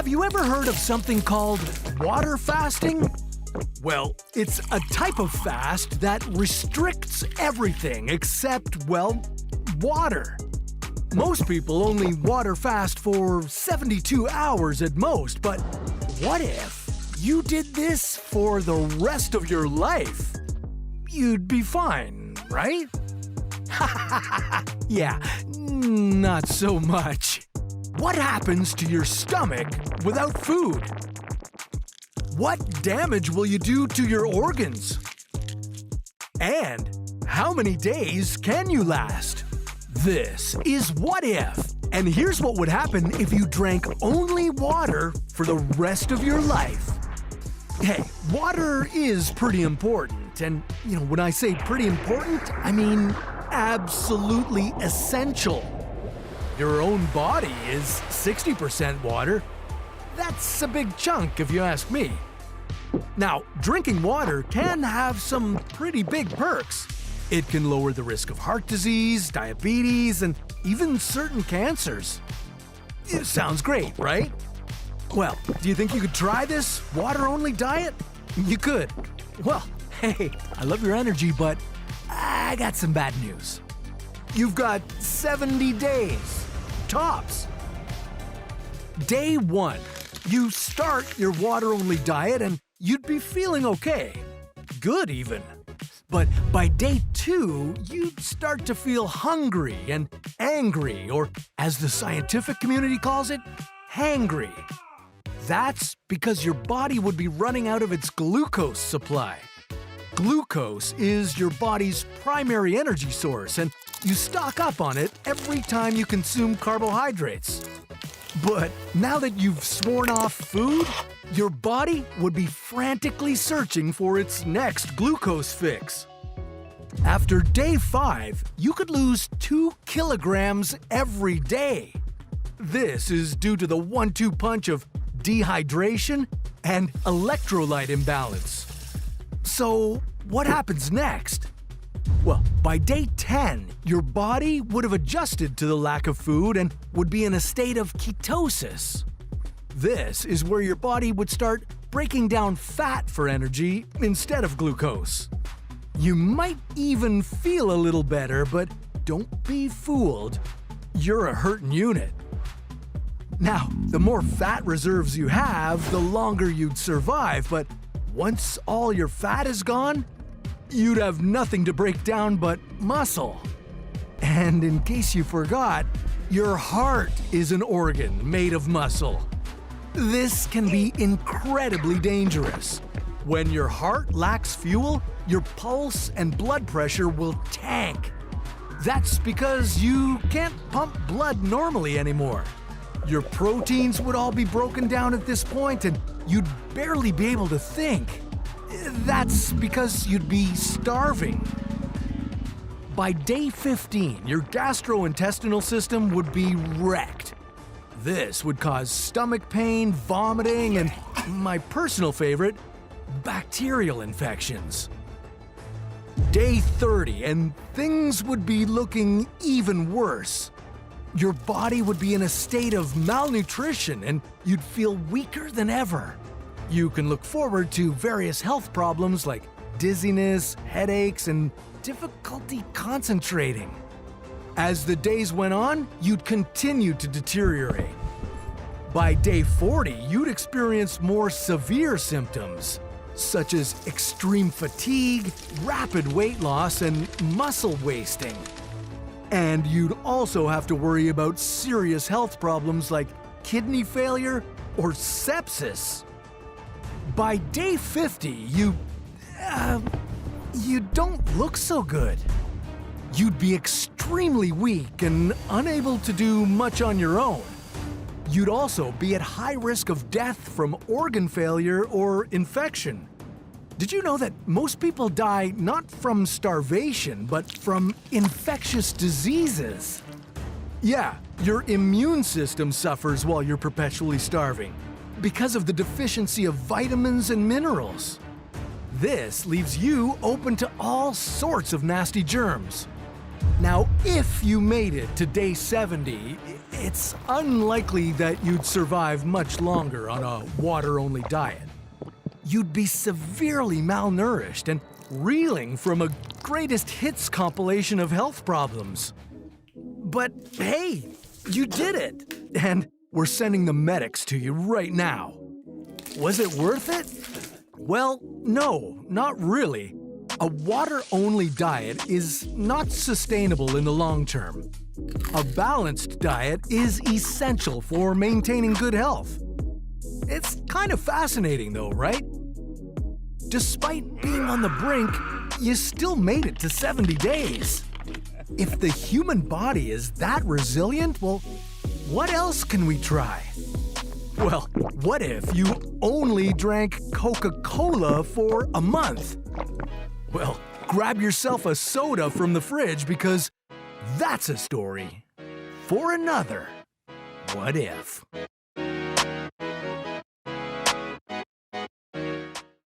Have you ever heard of something called water fasting? Well, it's a type of fast that restricts everything except, well, water. Most people only water fast for 72 hours at most, but what if you did this for the rest of your life? You'd be fine, right? Yeah, not so much. What happens to your stomach without food? What damage will you do to your organs? And how many days can you last? This is What If, and here's what would happen if you drank only water for the rest of your life. Hey, water is pretty important, and when I say pretty important, I mean absolutely essential. Your own body is 60% water. That's a big chunk if you ask me. Now, drinking water can have some pretty big perks. It can lower the risk of heart disease, diabetes, and even certain cancers. It sounds great, right? Well, do you think you could try this water-only diet? You could. Well, hey, I love your energy, but I got some bad news. You've got 70 days, tops. Day 1, you start your water-only diet and you'd be feeling okay. Good, even. But by day 2, you'd start to feel hungry and angry, or as the scientific community calls it, hangry. That's because your body would be running out of its glucose supply. Glucose is your body's primary energy source, and you stock up on it every time you consume carbohydrates. But now that you've sworn off food, your body would be frantically searching for its next glucose fix. After day 5, you could lose 2 kilograms every day. This is due to the 1-2 punch of dehydration and electrolyte imbalance. So, what happens next? Well, by day 10, your body would have adjusted to the lack of food and would be in a state of ketosis. This is where your body would start breaking down fat for energy instead of glucose. You might even feel a little better, but don't be fooled. You're a hurting unit. Now, the more fat reserves you have, the longer you'd survive, but once all your fat is gone, you'd have nothing to break down but muscle. And in case you forgot, your heart is an organ made of muscle. This can be incredibly dangerous. When your heart lacks fuel, your pulse and blood pressure will tank. That's because you can't pump blood normally anymore. Your proteins would all be broken down at this point, and you'd barely be able to think. That's because you'd be starving. By day 15, your gastrointestinal system would be wrecked. This would cause stomach pain, vomiting, and my personal favorite, bacterial infections. Day 30, and things would be looking even worse. Your body would be in a state of malnutrition, and you'd feel weaker than ever. You can look forward to various health problems like dizziness, headaches, and difficulty concentrating. As the days went on, you'd continue to deteriorate. By day 40, you'd experience more severe symptoms, such as extreme fatigue, rapid weight loss, and muscle wasting. And you'd also have to worry about serious health problems like kidney failure or sepsis. By day 50, you don't look so good. You'd be extremely weak and unable to do much on your own. You'd also be at high risk of death from organ failure or infection. Did you know that most people die not from starvation, but from infectious diseases? Yeah, your immune system suffers while you're perpetually starving because of the deficiency of vitamins and minerals. This leaves you open to all sorts of nasty germs. Now, if you made it to day 70, it's unlikely that you'd survive much longer on a water-only diet. You'd be severely malnourished and reeling from a greatest hits compilation of health problems. But hey, you did it! And we're sending the medics to you right now. Was it worth it? Well, no, not really. A water-only diet is not sustainable in the long term. A balanced diet is essential for maintaining good health. It's kind of fascinating though, right? Despite being on the brink, you still made it to 70 days. If the human body is that resilient, well, what else can we try? Well, what if you only drank Coca-Cola for a month? Well, grab yourself a soda from the fridge because that's a story for another What If.